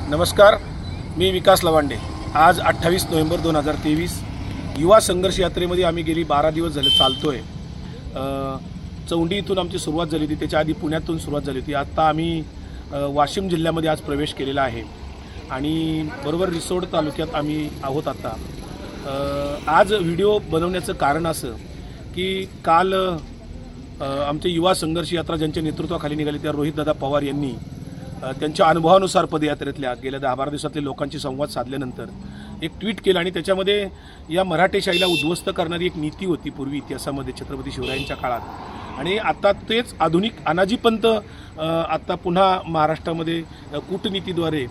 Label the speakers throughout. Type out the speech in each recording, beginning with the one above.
Speaker 1: नमस्कार, मी विकास लवांडे। आज 28 नोव्हेंबर 2023 युवा संघर्ष यात्रेमध्ये आम्ही गेली 12 दिवस झाले चालतोय। चौंडी इथून आमची सुरुवात झाली होती, त्याच्या आधी पुण्यातून सुरुवात झाली होती। आता आम्ही वाशिम जिल्ह्यामध्ये आज प्रवेश केलेला आहे आणि बरोबर रिसोड तालुक्यात आम्ही आहोत। आता आज व्हिडिओ बनवण्याचं कारण असं की काल आमचे युवा संघर्ष यात्रा ज्यांच्या नेतृत्वाखाली निघाली त्या रोहित दादा पवार यांनी त्यांच्या अनुभवानुसार पदयात्रेतल्या गेल्या 10-12 दिवसातले लोकांशी संवाद साधल्यानंतर एक ट्विट केलं आणि त्याच्यामध्ये या मराठेशाहीला उद्ध्वस्त करणारी एक नीती होती पूर्वी इतिहासामध्ये छत्रपती शिवरायांच्या काळात, आणि आता तेच आधुनिक अनाजीपंत आता पुन्हा महाराष्ट्रामध्ये कूटनीतीद्वारे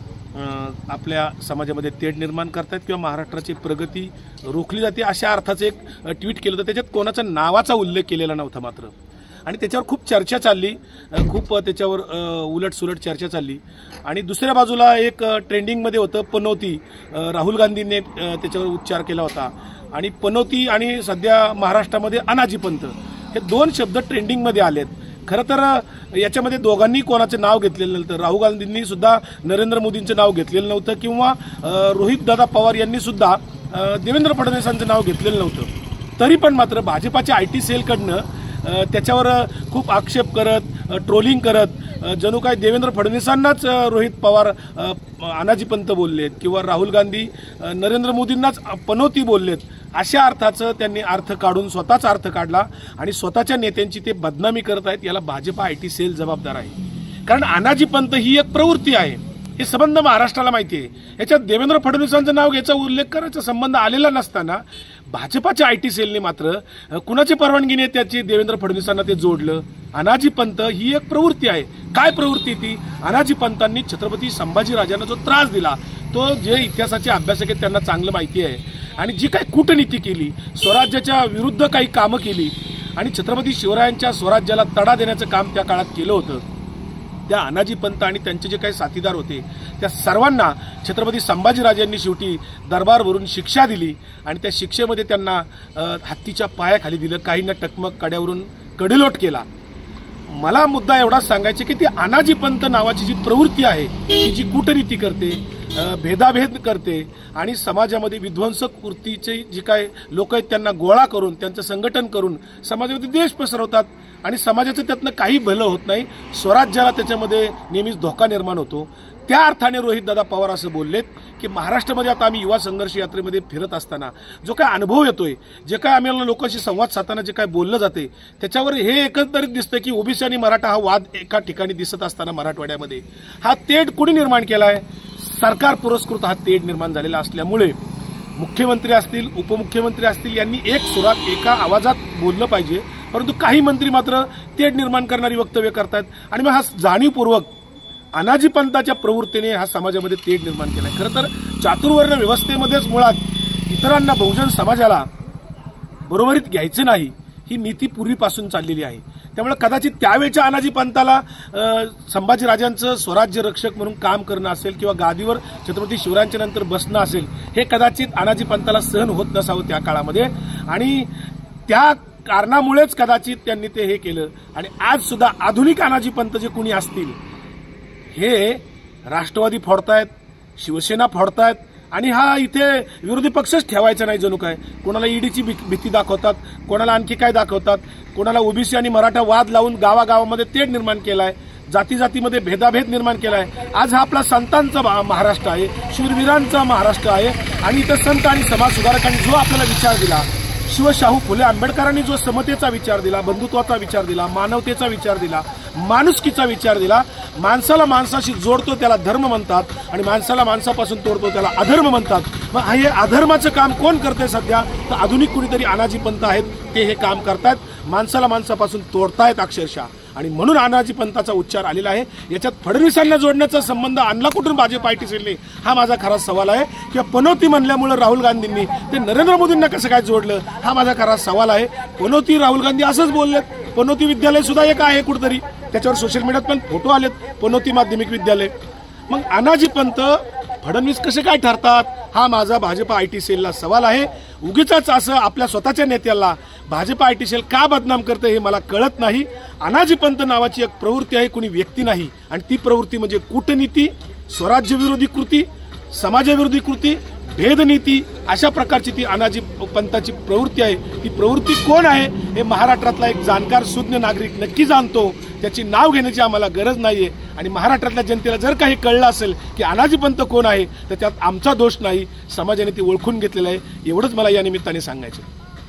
Speaker 1: आपल्या समाजामध्ये तेढ निर्माण करतात किंवा महाराष्ट्राची प्रगती रोखली जाते अशा अर्थाचं एक ट्विट केलं होतं। त्याच्यात कोणाचा नावाचा उल्लेख केलेला नव्हता मात्र, आणि त्याच्यावर खूप चर्चा चालली, खूप त्याच्यावर उलटसुलट चर्चा चालली। आणि दुसऱ्या बाजूला एक ट्रेंडिंगमध्ये होतं पनोती, राहुल गांधींनी त्याच्यावर उच्चार केला होता, आणि पनोती आणि सध्या महाराष्ट्रामध्ये अनाजीपंत हे दोन शब्द ट्रेंडिंगमध्ये आलेत। खरं तर याच्यामध्ये दोघांनी कोणाचं नाव घेतलेलं नव्हतं। राहुल गांधींनी सुद्धा नरेंद्र मोदींचं नाव घेतलेलं नव्हतं किंवा रोहित दादा पवार यांनी सुद्धा देवेंद्र फडणवीसांचं नाव घेतलेलं नव्हतं। तरी पण मात्र भाजपाच्या IT सेलकडनं त्याच्यावर खूप आक्षेप करत, ट्रोलिंग करत जणू काय देवेंद्र फडणवीसांनाच रोहित पवार अनाजीपंत बोललेत किंवा राहुल गांधी नरेंद्र मोदींनाच पनोती बोललेत अशा अर्थाचं त्यांनी अर्थ काढून स्वतःच अर्थ काढला आणि स्वतःच्या नेत्यांची ते बदनामी करत आहेत। याला भाजपा IT सेल जबाबदार आहे, कारण अनाजीपंत ही एक प्रवृत्ती आहे, हे संबंध महाराष्ट्राला माहिती आहे। याच्यात देवेंद्र फडणवीसांचं नाव घ्यायचा उल्लेख करायचा संबंध आलेला नसताना भाजपाच्या IT सेलने मात्र कुणाची परवानगीने त्याची देवेंद्र फडणवीसांना ते जोडलं। अनाजीपंत ही एक प्रवृत्ती आहे। काय प्रवृत्ती ती? अनाजीपंतांनी छत्रपती संभाजीराजांना जो त्रास दिला, तो जे इतिहासाचे अभ्यासक आहेत त्यांना चांगलं माहिती आहे, आणि जी काही कूटनीती केली, स्वराज्याच्या विरुद्ध काही कामं केली आणि छत्रपती शिवरायांच्या स्वराज्याला तडा देण्याचं काम त्या काळात केलं होतं, त्या अनाजीपंत आणि त्यांचे जे काही साथीदार होते त्या सर्वांना छत्रपती संभाजीराजांनी शेवटी दरबारवरून शिक्षा दिली आणि त्या शिक्षेमध्ये त्यांना हत्तीच्या पायाखाली दिलं, काहींना टकमक कड्यावरून कडेलोट केला। मला मुद्दा एवढाच सांगायचा की ती अनाजीपंत नावाची जी प्रवृत्ती आहे, ती जी कूटनीती करते, भेदाभेद करते आणि समाजामध्ये विध्वंसक वृत्तीचे जे काय लोक आहेत त्यांना गोळा करून त्यांचं संघटन करून समाजामध्ये द्वेष पसरवतात आणि समाजाचं त्यातनं काही भलं होत नाही, स्वराज्याला त्याच्यामध्ये नेहमीच धोका निर्माण होतो। त्या अर्थाने रोहित दादा पवार असं बोललेत की महाराष्ट्रामध्ये आता आम्ही युवा संघर्ष यात्रेमध्ये फिरत असताना जो काय अनुभव येतोय, जे काय आम्हाला लोकांशी संवाद साधताना जे काय बोललं जाते त्याच्यावर हे एकंदरीत दिसतं की ओबीसी आणि मराठा हा वाद एका ठिकाणी दिसत असताना मराठवाड्यामध्ये हा तेढ कुणी निर्माण केलाय? सरकार पुरस्कृत हा तेढ निर्माण झालेला असल्यामुळे मुख्यमंत्री असतील, उपमुख्यमंत्री असतील यांनी एक सुरात एका आवाजात बोललं पाहिजे, परंतु काही मंत्री मात्र तेढ निर्माण करणारी वक्तव्य करतात आणि मग हा जाणीवपूर्वक अनाजीपंताच्या प्रवृत्तीने हा समाजामध्ये तेढ निर्माण केलाय। खरं तर चातुर्वर्ण व्यवस्थेमध्येच मुळात इतरांना, बहुजन समाजाला बरोबरीत घ्यायचं नाही ही नीती पूर्वीपासून चाललेली आहे। त्यामुळे कदाचित त्यावेळच्या अनाजीपंताला संभाजीराजांचं स्वराज्य रक्षक म्हणून काम करणं असेल किंवा गादीवर छत्रपती शिवरायांच्या नंतर बसणं असेल, हे कदाचित अनाजीपंताला सहन होत नसावं त्या काळामध्ये, आणि त्या कारणामुळेच कदाचित त्यांनी ते हे केलं। आणि आज सुद्धा आधुनिक अनाजीपंत जे कुणी असतील हे राष्ट्रवादी फोडतायत, शिवसेना फोडतायत, आणि हा इथे विरोधी पक्षच ठेवायचा नाही जणू काय। कोणाला ईडीची भीती दाखवतात, कोणाला आणखी काय दाखवतात, कोणाला ओबीसी आणि मराठा वाद लावून गावागावामध्ये तेढ निर्माण केलाय, जाती जातीमध्ये भेदाभेद निर्माण केलाय। आज हा आपला संतांचा महाराष्ट्र आहे, शूरवीरांचा महाराष्ट्र आहे, आणि इथं संत आणि समाज सुधारकांनी जो आपल्याला विचार दिला, शिवशाहू फुले आंबेडकरांनी जो समतेचा विचार दिला, बंधुत्वाचा विचार दिला, मानवतेचा विचार दिला, माणुसकीचा विचार दिला, माणसाला माणसाशी जोडतो त्याला धर्म म्हणतात आणि माणसाला माणसापासून तोडतो त्याला अधर्म म्हणतात। मग हे अधर्माचं काम कोण करते सध्या? तर आधुनिक कुणीतरी अनाजीपंत आहेत, ते हे काम करतात, माणसाला माणसापासून तोडतायत अक्षरशः, आणि म्हणून अनाजीपंताचा उच्चार आलेला आहे। याच्यात फडणवीसांना जोडण्याचा संबंध आणला कुठून भाजप IT सेलने? हा माझा खरा सवाल आहे। किंवा पनोती म्हणल्यामुळे राहुल गांधींनी ते नरेंद्र मोदींना कसं काय जोडलं? हा माझा खरा सवाल आहे। पनोती राहुल गांधी असंच बोललेत, पनोती विद्यालय सुद्धा एक आहे कुठेतरी, त्याच्यावर सोशल मीडियात पण फोटो आलेत, पनोती माध्यमिक विद्यालय। मग अनाजीपंत फडणवीस कसे काय ठरतात? हा माझा भाजपा IT सेलला सवाल आहे। उगीच असं आपल्या स्वतःच्या नेत्याला भाजपा IT सेल का बदनाम करते हे मला कळत नाही। अनाजीपंत नावाची एक प्रवृत्ती आहे, कोणी व्यक्ती नाही, आणि ती प्रवृत्ती म्हणजे कूटनीती, स्वराज्यविरोधी कृती, समाजविरोधी कृती, भेदनीती अशा प्रकारची ती अनाजी पंथाची प्रवृत्ती आहे। ती प्रवृत्ती कोण आहे हे महाराष्ट्रातला एक जाणकार सुज्ञ नागरिक नक्की जाणतो। त्याची नाव घेण्याची आम्हाला गरज नाहीये आणि महाराष्ट्रातल्या जनतेला जर काही कळलं असेल की अनाजी पंथ कोण आहे तर त्यात आमचा दोष नाही, समाजाने ती ओळखून घेतलेला आहे। एवढंच मला या निमित्ताने सांगायचं।